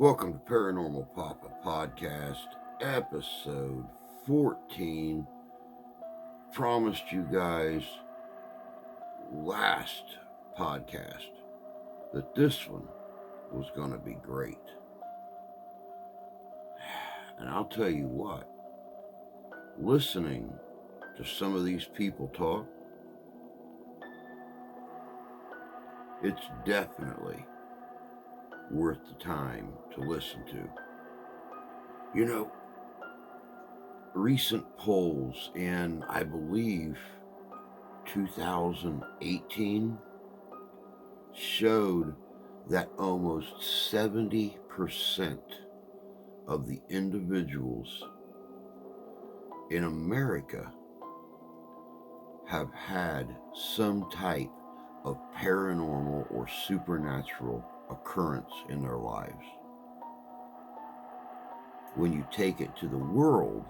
Welcome to Paranormal Papa Podcast, episode 14. Promised you guys last podcast that this one was going to be great. And I'll tell you what, listening to some of these people talk, it's definitely worth the time to listen to. You know, recent polls in, I believe, 2018 showed that almost 70% of the individuals in America have had some type of paranormal or supernatural occurrence in their lives. When you take it to the world,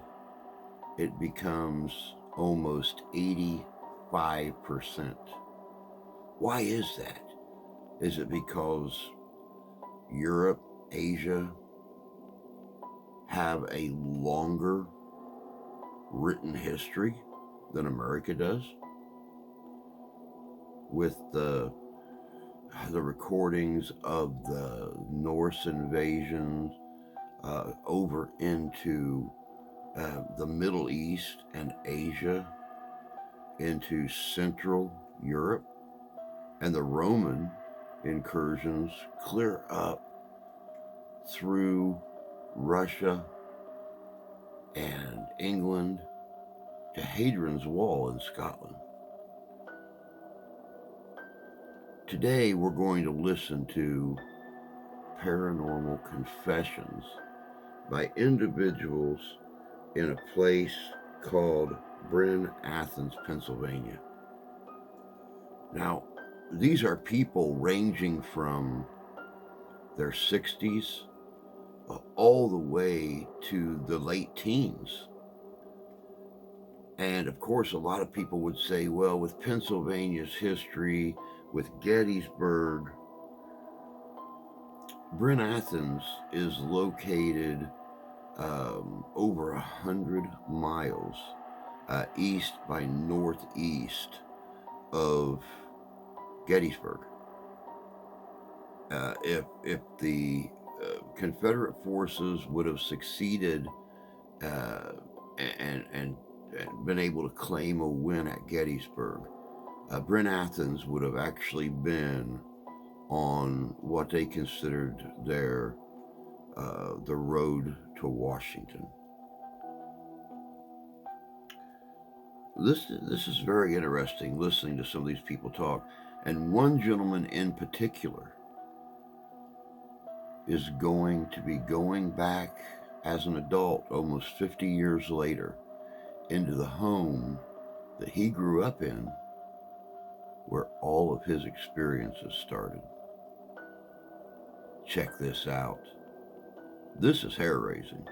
it becomes almost 85%. Why is that? Is it because Europe, Asia have a longer written history than America does? With the recordings of the Norse invasions over into the Middle East and Asia, into Central Europe, and the Roman incursions clear up through Russia and England to Hadrian's Wall in Scotland. Today we're going to listen to paranormal confessions by individuals in a place called Bryn Athens, Pennsylvania. Now, these are people ranging from their 60s all the way to the late teens. And of course, a lot of people would say, well, with Pennsylvania's history, with Gettysburg, Bryn Athens is located over 100 miles east by northeast of Gettysburg. If the Confederate forces would have succeeded and been able to claim a win at Gettysburg, Bryn Athens would have actually been on what they considered their the road to Washington. This is very interesting, listening to some of these people talk, and one gentleman in particular is going to be going back as an adult almost 50 years later into the home that he grew up in, where all of his experiences started. Check this out. This is hair-raising.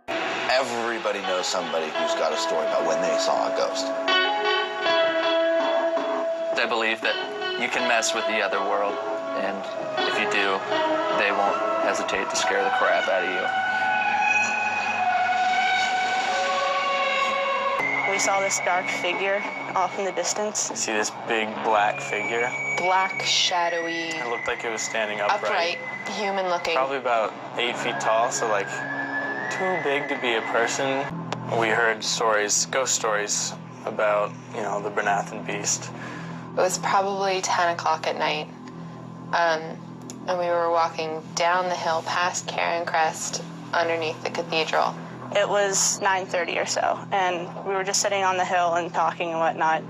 Everybody knows somebody who's got a story about when they saw a ghost. I believe that you can mess with the other world, and if you do, they won't hesitate to scare the crap out of you. We saw this dark figure off in the distance. I see this big black figure. Black, shadowy. It looked like it was standing upright. Human looking. Probably about 8 feet tall, so like too big to be a person. We heard stories, ghost stories about, the Bryn Athens beast. It was probably 10 o'clock at night. And we were walking down the hill past Cairn Crest underneath the cathedral. It was 9:30 or so, and we were just sitting on the hill and talking and whatnot.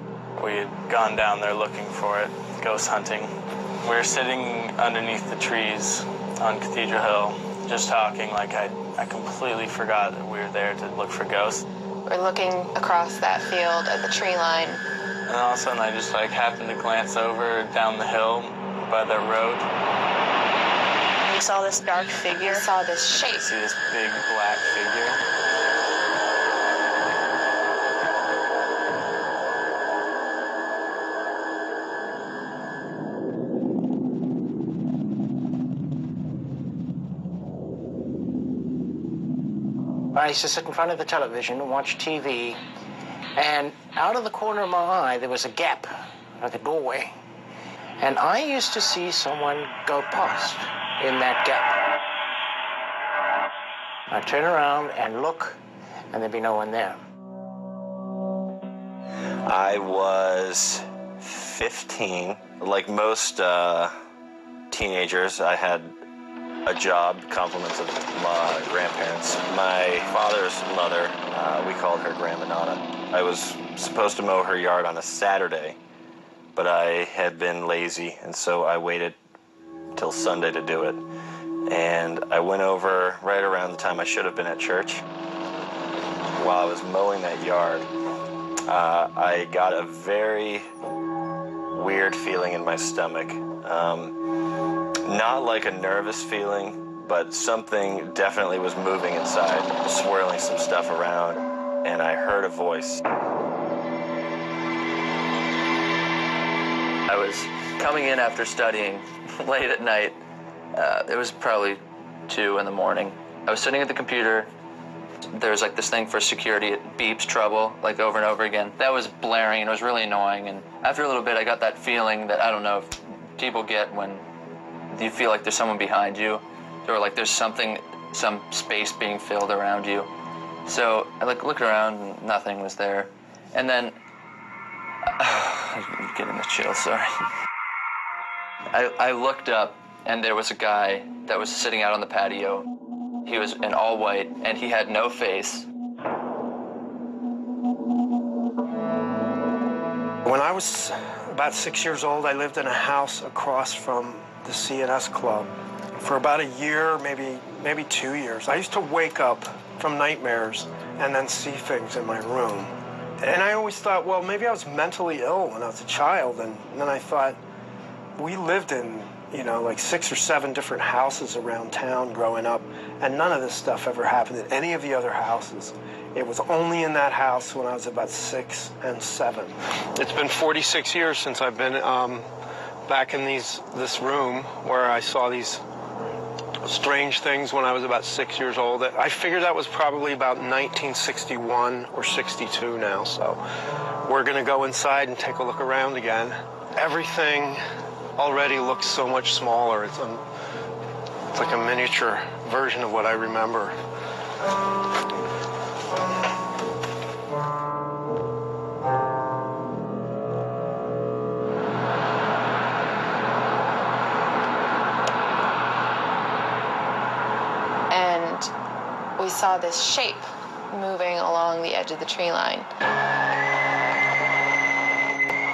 We had gone down there looking for it, ghost hunting. We were sitting underneath the trees on Cathedral Hill, just talking like I completely forgot that we were there to look for ghosts. We're looking across that field at the tree line. And all of a sudden I just happened to glance over down the hill by the road. We saw this dark figure. We saw this shape. I see this big black figure. I used to sit in front of the television and watch TV, and out of the corner of my eye, there was a gap, like a doorway. And I used to see someone go past in that gap. I'd turn around and look, and there'd be no one there. I was 15. Like most teenagers, I had a job, compliments of my grandparents. My father's mother, we called her Grandma Nana. I was supposed to mow her yard on a Saturday, but I had been lazy, and so I waited till Sunday to do it. And I went over right around the time I should have been at church. While I was mowing that yard, I got a very weird feeling in my stomach. Not like a nervous feeling, but something definitely was moving inside, swirling some stuff around, and I heard a voice. I was coming in after studying late at night. It was probably 2 in the morning. I was sitting at the computer. There was like this thing for security. It beeps trouble like over and over again. That was blaring and it was really annoying. And after a little bit, I got that feeling that I don't know if people get when you feel like there's someone behind you, or like there's something, some space being filled around you. So I looked around and nothing was there. And then, I'm getting the chill, sorry. I looked up and there was a guy that was sitting out on the patio. He was in all white and he had no face. When I was about 6 years old, I lived in a house across from the C&S Club for about a year, maybe 2 years. I used to wake up from nightmares and then see things in my room. And I always thought, well, maybe I was mentally ill when I was a child. And then I thought, we lived in, like 6 or 7 different houses around town growing up, and none of this stuff ever happened in any of the other houses. It was only in that house when I was about 6 and 7. It's been 46 years since I've been back in this room where I saw these strange things when I was about 6 years old. I figured that was probably about 1961 or 62 now, so we're gonna go inside and take a look around again. Everything already looks so much smaller. It's like a miniature version of what I remember. We saw this shape moving along the edge of the tree line.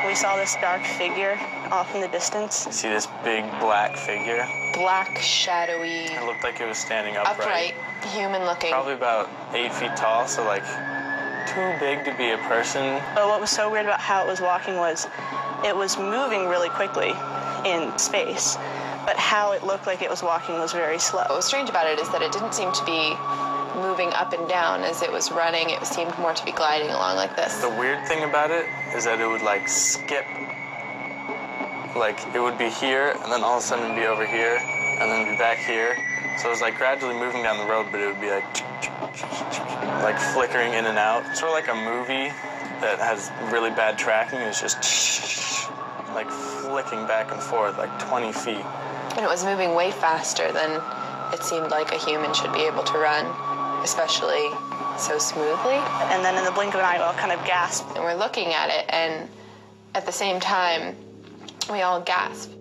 We saw this dark figure off in the distance. I see this big black figure. Black, shadowy. It looked like it was standing upright. Human looking. Probably about 8 feet tall, so like too big to be a person. But what was so weird about how it was walking was it was moving really quickly in space, but how it looked like it was walking was very slow. What was strange about it is that it didn't seem to be moving up and down as it was running. It seemed more to be gliding along like this. The weird thing about it is that it would like skip. Like it would be here, and then all of a sudden it'd be over here, and then be back here. So it was like gradually moving down the road, but it would be like flickering in and out. Sort of like a movie that has really bad tracking. It's just like flicking back and forth like 20 feet. And it was moving way faster than it seemed like a human should be able to run, especially so smoothly. And then in the blink of an eye, we all kind of gasped. And we're looking at it, and at the same time, we all gasped.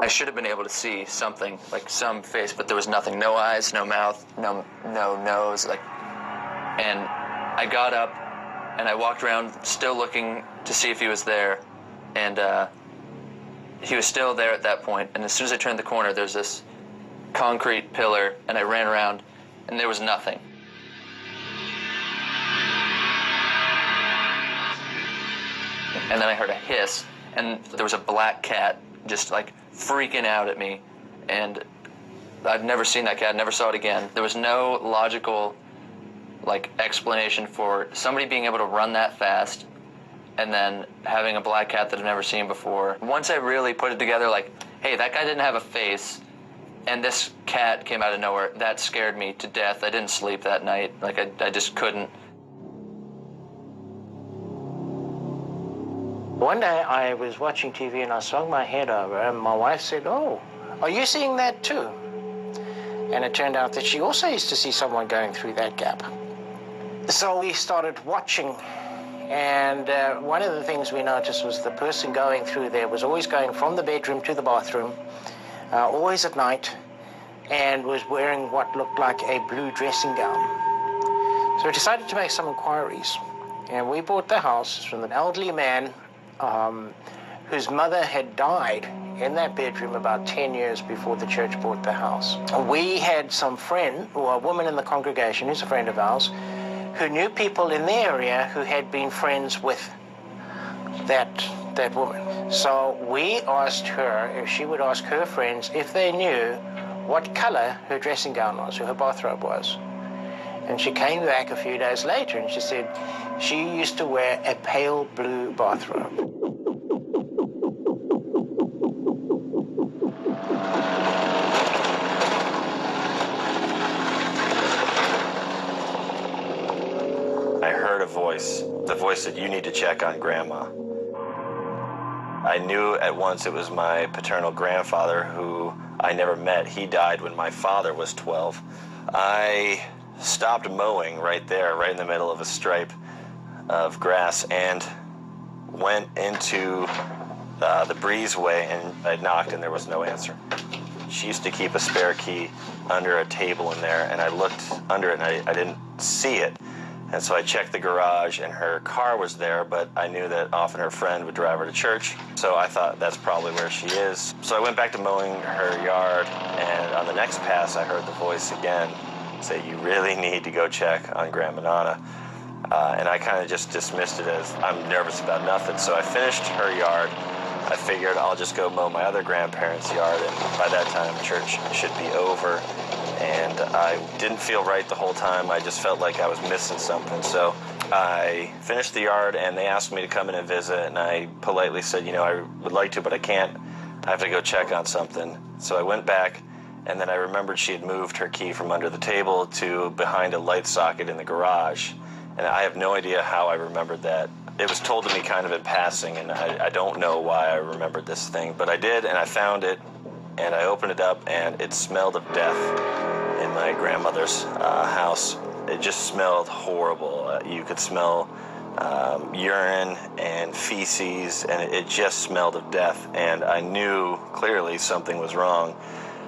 I should have been able to see something, like some face, but there was nothing. No eyes, no mouth, no nose, and I got up and I walked around still looking to see if he was there, and he was still there at that point. And as soon as I turned the corner, there's this concrete pillar, and I ran around and there was nothing. And then I heard a hiss, and there was a black cat just like freaking out at me, and I'd never seen that cat, never saw it again. There was no logical like explanation for somebody being able to run that fast and then having a black cat that I've never seen before. Once I really put it together, like, hey, that guy didn't have a face, and this cat came out of nowhere, that scared me to death. I didn't sleep that night. Like, I just couldn't. One day I was watching TV and I swung my head over and my wife said, "Oh, are you seeing that too?" And it turned out that she also used to see someone going through that gap. So we started watching, and one of the things we noticed was the person going through there was always going from the bedroom to the bathroom, always at night, and was wearing what looked like a blue dressing gown. So we decided to make some inquiries, and we bought the house from an elderly man whose mother had died in that bedroom about 10 years before the church bought the house. We had some friend, or a woman in the congregation who's a friend of ours, who knew people in the area who had been friends with that woman. So we asked her if she would ask her friends if they knew what color her dressing gown was, or her bathrobe was. And she came back a few days later and she said she used to wear a pale blue bathrobe. I heard a voice, the voice that you need to check on Grandma. I knew at once it was my paternal grandfather, who I never met. He died when my father was 12. I stopped mowing right there, right in the middle of a stripe of grass, and went into the breezeway, and I knocked and there was no answer. She used to keep a spare key under a table in there, and I looked under it and I didn't see it. And so I checked the garage and her car was there, but I knew that often her friend would drive her to church. So I thought that's probably where she is. So I went back to mowing her yard, and on the next pass I heard the voice again say, "You really need to go check on Grandma Nana." And I kind of just dismissed it as I'm nervous about nothing. So I finished her yard. I figured I'll just go mow my other grandparents' yard, and by that time church should be over. And I didn't feel right the whole time. I just felt like I was missing something. So I finished the yard, and they asked me to come in and visit, and I politely said, I would like to, but I can't. I have to go check on something. So I went back, and then I remembered she had moved her key from under the table to behind a light socket in the garage. And I have no idea how I remembered that. It was told to me kind of in passing, and I don't know why I remembered this thing, but I did, and I found it, and I opened it up, and it smelled of death in my grandmother's house. It just smelled horrible. You could smell urine and feces, and it just smelled of death, and I knew clearly something was wrong.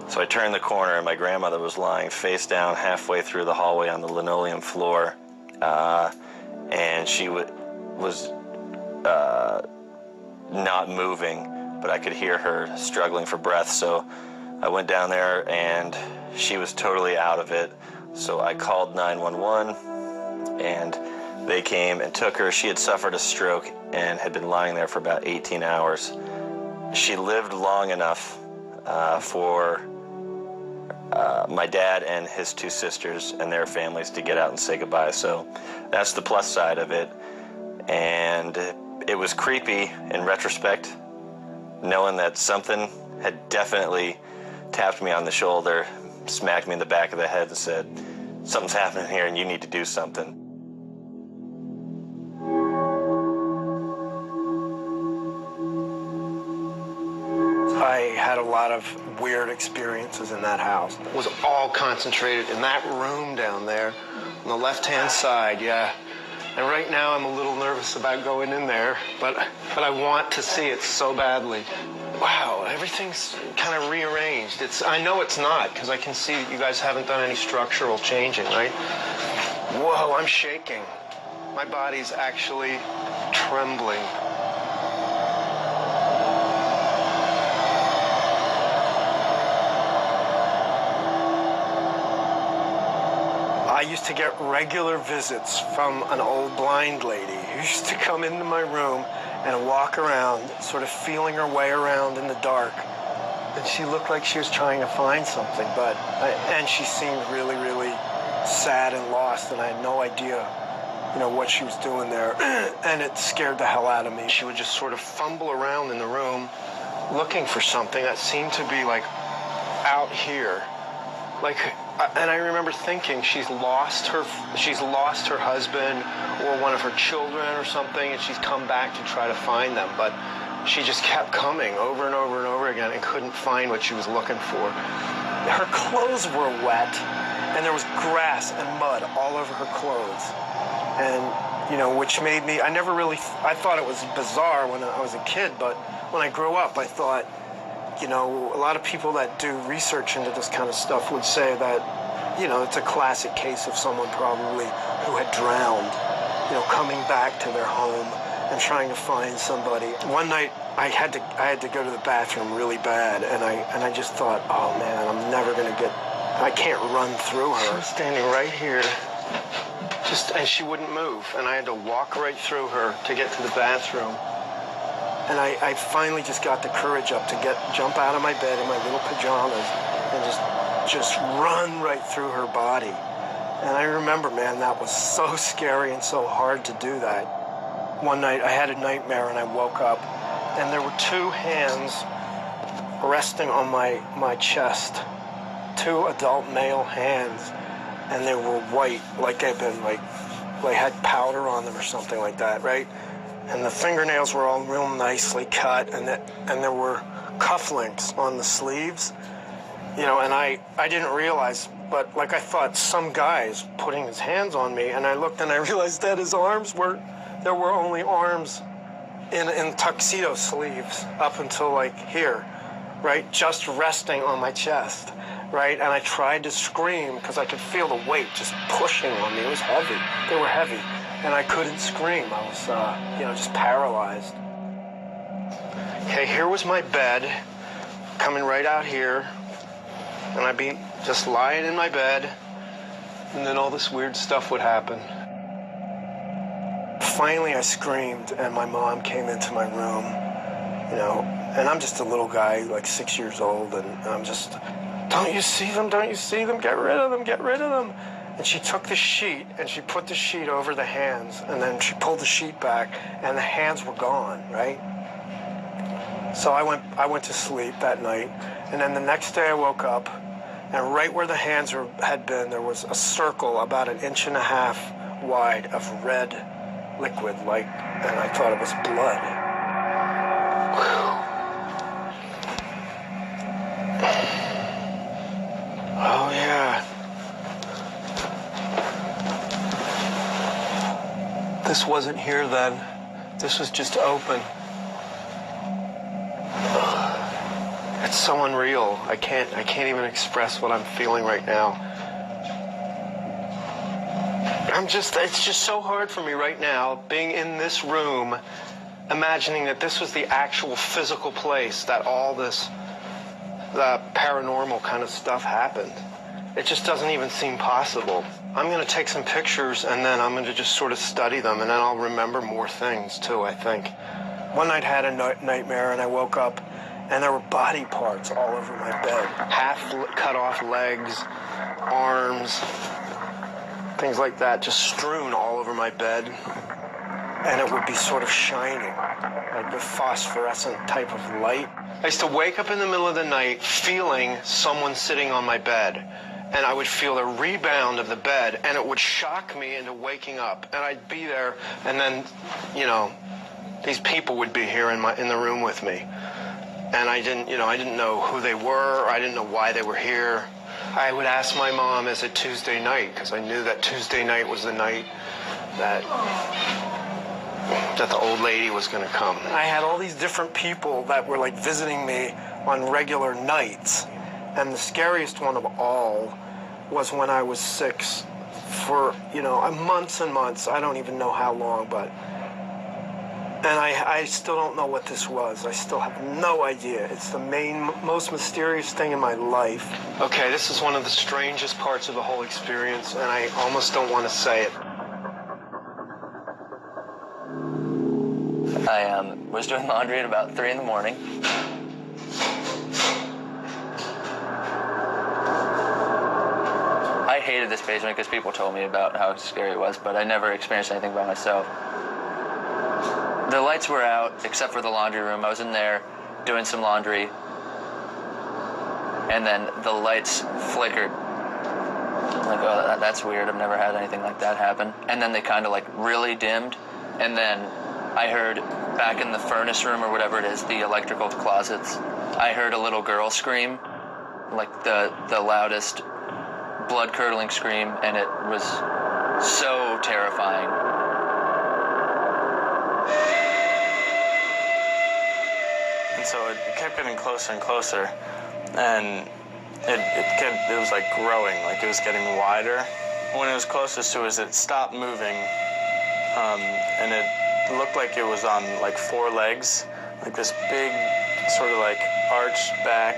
So I turned the corner, and my grandmother was lying face down halfway through the hallway on the linoleum floor, and she was not moving, but I could hear her struggling for breath. So I went down there, and she was totally out of it. So I called 911, and they came and took her. She had suffered a stroke and had been lying there for about 18 hours. She lived long enough for my dad and his two sisters and their families to get out and say goodbye. So that's the plus side of it. And it was creepy in retrospect, knowing that something had definitely tapped me on the shoulder, smacked me in the back of the head and said, "Something's happening here and you need to do something." I had a lot of weird experiences in that house. It was all concentrated in that room down there on the left-hand side, yeah. And right now I'm a little nervous about going in there, but I want to see it so badly. Wow, everything's kind of rearranged. I know it's not, because I can see that you guys haven't done any structural changing, right? Whoa, I'm shaking. My body's actually trembling. I used to get regular visits from an old blind lady who used to come into my room and walk around, sort of feeling her way around in the dark. And she looked like she was trying to find something, and she seemed really, really sad and lost, and I had no idea what she was doing there, and it scared the hell out of me. She would just sort of fumble around in the room looking for something that seemed to be like out here. And I remember thinking she's lost her husband or one of her children or something, and she's come back to try to find them, but she just kept coming over and over and over again and couldn't find what she was looking for. Her clothes were wet, and there was grass and mud all over her clothes. And, which made me, I thought it was bizarre when I was a kid, but when I grew up, I thought, a lot of people that do research into this kind of stuff would say that, it's a classic case of someone probably who had drowned, coming back to their home and trying to find somebody. One night, I had to go to the bathroom really bad, and I just thought, oh man, I can't run through her. She was standing right here, and she wouldn't move, and I had to walk right through her to get to the bathroom. And I finally just got the courage up to jump out of my bed in my little pajamas and just run right through her body. And I remember, man, that was so scary and so hard to do that. One night I had a nightmare and I woke up and there were two hands resting on my chest, two adult male hands, and they were white, like they'd been had powder on them or something like that, right? And the fingernails were all real nicely cut, and there were cufflinks on the sleeves, and I didn't realize, but I thought some guy's putting his hands on me, and I looked and I realized that there were only arms in tuxedo sleeves up until here, right? Just resting on my chest, right? And I tried to scream because I could feel the weight just pushing on me. It was heavy. They were heavy. And I couldn't scream. I was, just paralyzed. Okay, here was my bed, coming right out here, and I'd be just lying in my bed, and then all this weird stuff would happen. Finally, I screamed, and my mom came into my room, and I'm just a little guy, 6 years old, and I'm just, don't you see them? Don't you see them? Get rid of them, get rid of them. And she took the sheet, and she put the sheet over the hands, and then she pulled the sheet back, and the hands were gone, right? So I went to sleep that night, and then the next day I woke up, and right where the hands had been, there was a circle about 1.5 inches wide of red liquid, and I thought it was blood. Oh, yeah. This wasn't here then. This was just open. It's so unreal. I can't even express what I'm feeling right now. It's just so hard for me right now, being in this room, imagining that this was the actual physical place that all this paranormal kind of stuff happened. It just doesn't even seem possible. I'm going to take some pictures and then I'm going to just sort of study them, and then I'll remember more things too, I think. One night I had a nightmare and I woke up and there were body parts all over my bed. Half cut off legs, arms, things like that, just strewn all over my bed. And it would be sort of shining, like the phosphorescent type of light. I used to wake up in the middle of the night feeling someone sitting on my bed. And I would feel a rebound of the bed, and it would shock me into waking up. And I'd be there, and then, these people would be here in the room with me. And I didn't know who they were, or I didn't know why they were here. I would ask my mom, is it Tuesday night? Because I knew that Tuesday night was the night that the old lady was going to come. I had all these different people that were visiting me on regular nights. And the scariest one of all was when I was 6 for, months and months. I don't even know how long, but... And I still don't know what this was. I still have no idea. It's the most mysterious thing in my life. Okay, this is one of the strangest parts of the whole experience, and I almost don't want to say it. I was doing laundry at about 3 in the morning. I hated hated this basement because people told me about how scary it was, but I never experienced anything by myself. The lights were out, except for the laundry room. I was in there doing some laundry, and then the lights flickered. I'm like, oh, that's weird. I've never had anything like that happen. And then they kind of like really dimmed, and then I heard back in the furnace room or whatever it is, the electrical closets, I heard a little girl scream, like the loudest blood-curdling scream, and it was so terrifying. And so it kept getting closer and closer, and it was like growing, like it was getting wider. When it was closest to us, it stopped moving, and it looked like it was on like 4 legs, like this big sort of like arched back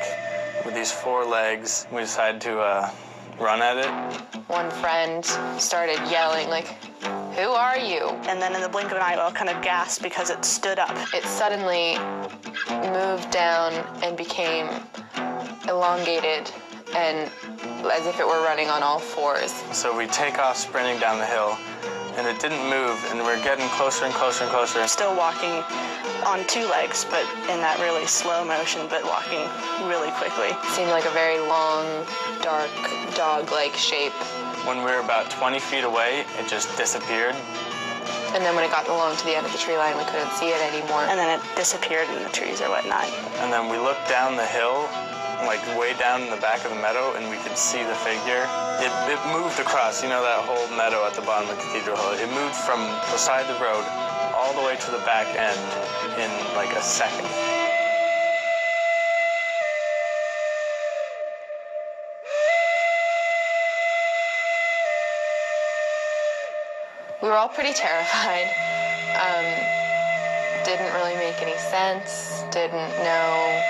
with these 4 legs. We decided to run at it. One friend started yelling, like, "Who are you?" And then in the blink of an eye, we all kind of gasped because it stood up. It suddenly moved down and became elongated and as if it were running on all 4s. So we take off sprinting down the hill, and it didn't move, and we're getting closer and closer and closer. Still walking on 2 legs, but in that really slow motion, but walking really quickly. It seemed like a very long, dark, dog-like shape. When we were about 20 feet away, it just disappeared. And then when it got along to the end of the tree line, we couldn't see it anymore. And then it disappeared in the trees or whatnot. And then we looked down the hill, like way down in the back of the meadow, and we could see the figure. It moved across, you know, that whole meadow at the bottom of Cathedral Hill. It moved from the side of the road all the way to the back end in like a second. We were all pretty terrified. Didn't really make any sense. Didn't know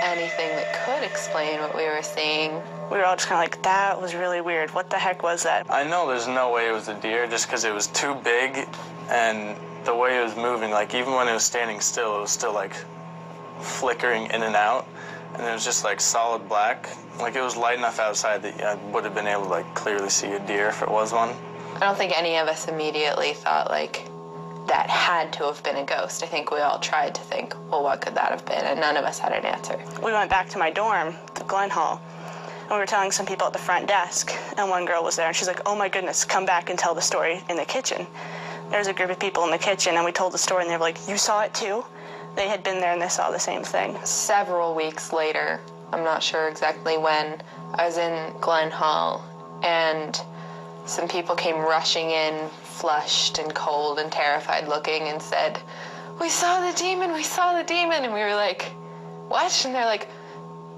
anything that could explain what we were seeing. We were all just kind of like, that was really weird. What the heck was that? I know there's no way it was a deer just because it was too big, and the way it was moving, like even when it was standing still, it was still like flickering in and out, and it was just like solid black. Like it was light enough outside that I would have been able to like clearly see a deer if it was one. I don't think any of us immediately thought like that had to have been a ghost. I think we all tried to think, well, what could that have been? And none of us had an answer. We went back to my dorm, the Glen Hall, and we were telling some people at the front desk, and one girl was there, and she's like, oh my goodness, come back and tell the story in the kitchen. There was a group of people in the kitchen, and we told the story, and they were like, you saw it too? They had been there, and they saw the same thing. Several weeks later, I'm not sure exactly when, I was in Glen Hall, and some people came rushing in, flushed and cold and terrified looking, and said, we saw the demon, we saw the demon. And we were like, what? And they're like,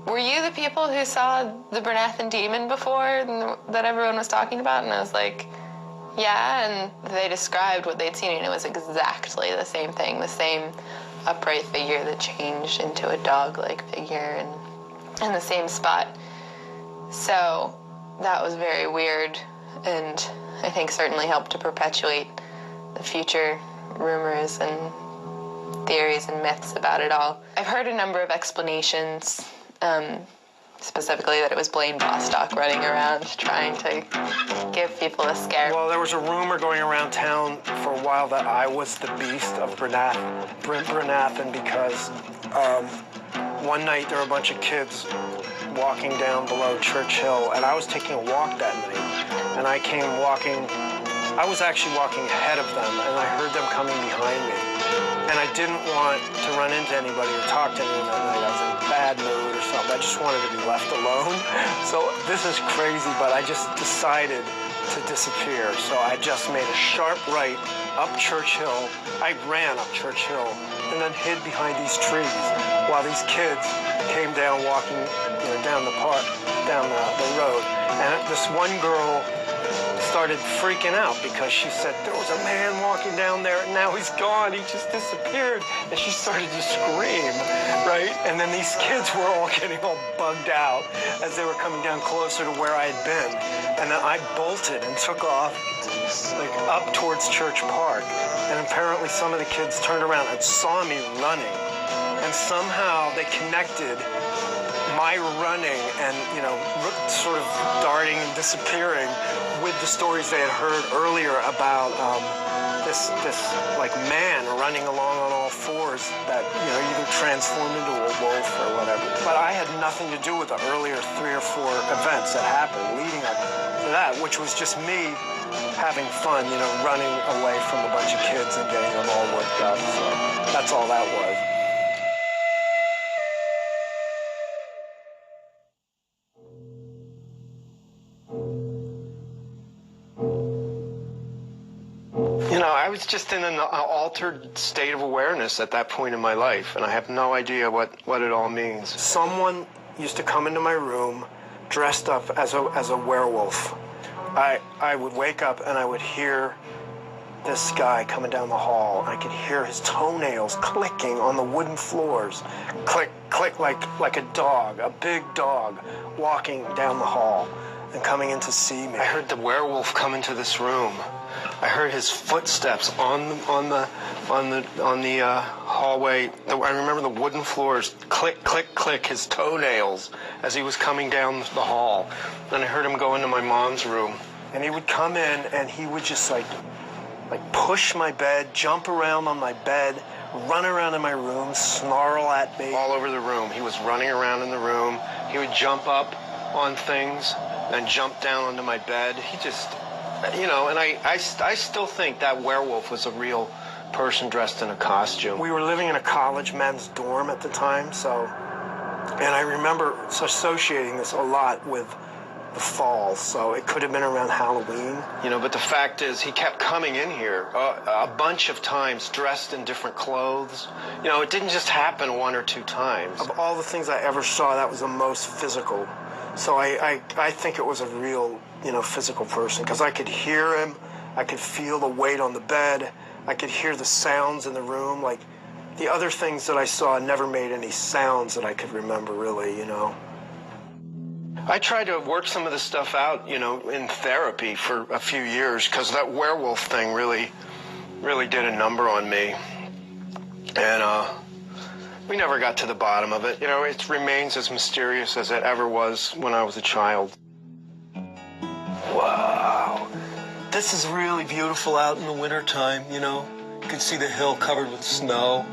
were you the people who saw the Bernathen demon before that everyone was talking about? And I was like, yeah. And they described what they'd seen, and it was exactly the same thing, the same upright figure that changed into a dog-like figure, and in the same spot. So that was very weird, and I think certainly helped to perpetuate the future rumors and theories and myths about it all. I've heard a number of explanations, specifically that it was Blaine Bostock running around trying to give people a scare. Well, there was a rumor going around town for a while that I was the beast of Bernathen because one night there were a bunch of kids walking down below Church Hill, and I was taking a walk that night, and I came walking, I was actually walking ahead of them, and I heard them coming behind me. And I didn't want to run into anybody or talk to anyone that night. I was in a bad mood or something. I just wanted to be left alone. So this is crazy, but I just decided to disappear. So I just made a sharp right up Church Hill. I ran up Church Hill and then hid behind these trees while these kids came down walking, down the park, down the road. And this one girl started freaking out because she said, there was a man walking down there and now he's gone, he just disappeared. And she started to scream, right? And then these kids were all getting all bugged out as they were coming down closer to where I had been. And then I bolted and took off like up towards Church Park. And apparently some of the kids turned around and saw me running. And somehow they connected my running and, sort of darting and disappearing with the stories they had heard earlier about this like man running along on all fours that, you can transform into a wolf or whatever. But I had nothing to do with the earlier 3 or 4 events that happened leading up to that, which was just me having fun, running away from a bunch of kids and getting them all worked up. So that's all that was. I was just in an altered state of awareness at that point in my life, and I have no idea what it all means. Someone used to come into my room dressed up as a werewolf. I would wake up and I would hear this guy coming down the hall. I could hear his toenails clicking on the wooden floors. Click, click, like a dog, a big dog, walking down the hall and coming in to see me. I heard the werewolf come into this room. I heard his footsteps on the hallway. I remember the wooden floors, click, click, click, his toenails as he was coming down the hall. Then I heard him go into my mom's room. And he would come in and he would just like push my bed, jump around on my bed, run around in my room, snarl at me. All over the room. He was running around in the room. He would jump up on things and jump down onto my bed. He just, and I still think that werewolf was a real person dressed in a costume. We were living in a college men's dorm at the time, and I remember associating this a lot with the fall, so it could have been around Halloween. But the fact is, he kept coming in here a bunch of times dressed in different clothes. It didn't just happen 1 or 2 times. Of all the things I ever saw, that was the most physical. So I think it was a real, physical person, because I could hear him, I could feel the weight on the bed, I could hear the sounds in the room. Like, the other things that I saw never made any sounds that I could remember, really, I tried to work some of this stuff out, in therapy for a few years, because that werewolf thing really did a number on me. And we never got to the bottom of it. It remains as mysterious as it ever was when I was a child. Wow. This is really beautiful out in the wintertime, You can see the hill covered with snow.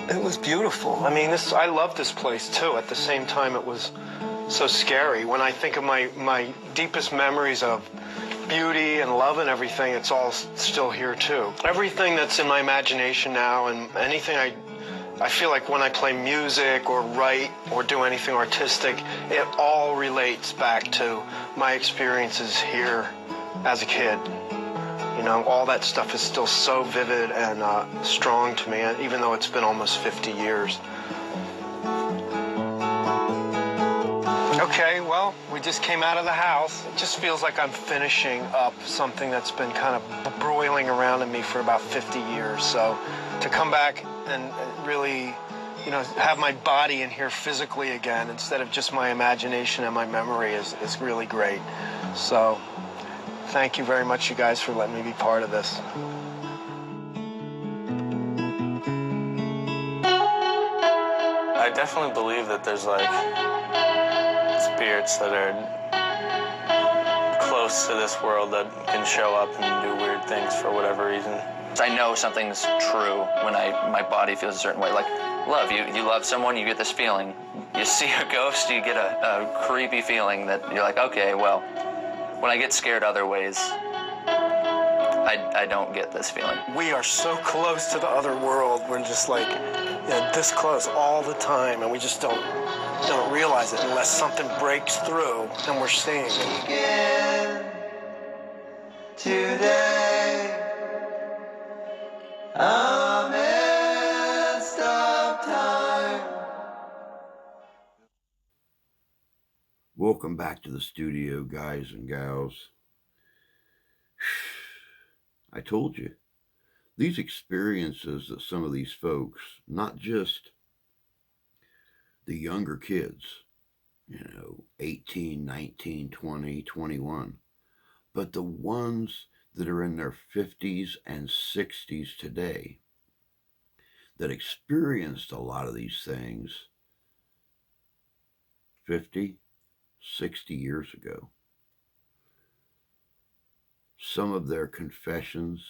It was beautiful. I mean, I love this place, too. At the same time, it was so scary. When I think of my deepest memories of beauty and love and everything, it's all still here, too. Everything that's in my imagination now and anything I feel like when I play music or write or do anything artistic, it all relates back to my experiences here as a kid. All that stuff is still so vivid and strong to me, even though it's been almost 50 years. Okay, well, we just came out of the house. It just feels like I'm finishing up something that's been kind of broiling around in me for about 50 years. So to come back and really, have my body in here physically again instead of just my imagination and my memory is really great. So thank you very much, you guys, for letting me be part of this. I definitely believe that there's spirits that are close to this world that can show up and do weird things for whatever reason. I know something's true when my body feels a certain way. Like love, you love someone, you get this feeling. You see a ghost, you get a creepy feeling that you're like, okay, well, when I get scared other ways, I don't get this feeling. We are so close to the other world. We're just this close all the time, and we just don't realize it unless something breaks through and we're seeing it. Today, a mist of time. Welcome back to the studio, guys and gals. I told you, these experiences that some of these folks, not just the younger kids, 18, 19, 20, 21, but the ones that are in their 50s and 60s today that experienced a lot of these things, 50, 60 years ago. Some of their confessions,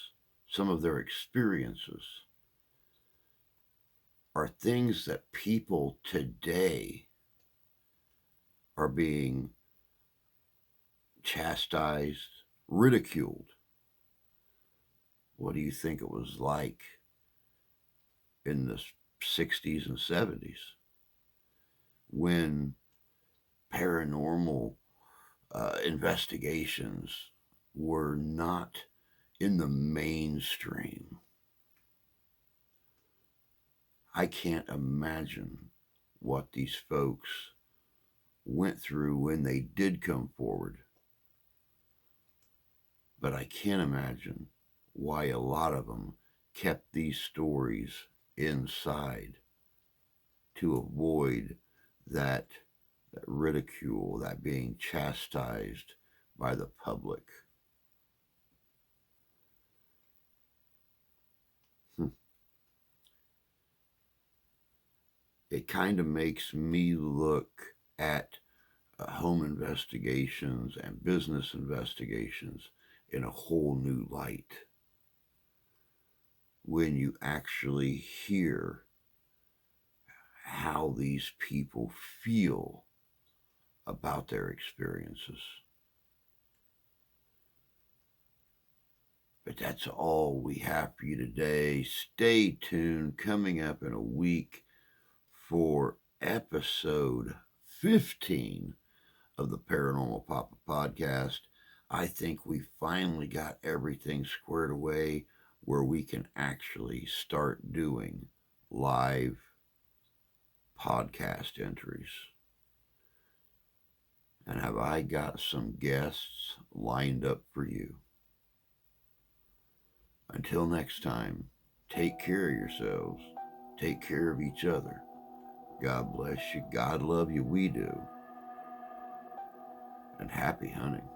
some of their experiences are things that people today are being chastised, ridiculed. What do you think it was like in the 60s and 70s when paranormal investigations were not in the mainstream? I can't imagine what these folks went through when they did come forward. But I can't imagine why a lot of them kept these stories inside to avoid that ridicule, that being chastised by the public. It kind of makes me look at home investigations and business investigations in a whole new light when you actually hear how these people feel about their experiences. But that's all we have for you today. Stay tuned. Coming up in a week for episode 15 of the Paranormal Papa Podcast. I think we finally got everything squared away where we can actually start doing live podcast entries. And have I got some guests lined up for you? Until next time, take care of yourselves. Take care of each other. God bless you. God love you. We do. And happy hunting.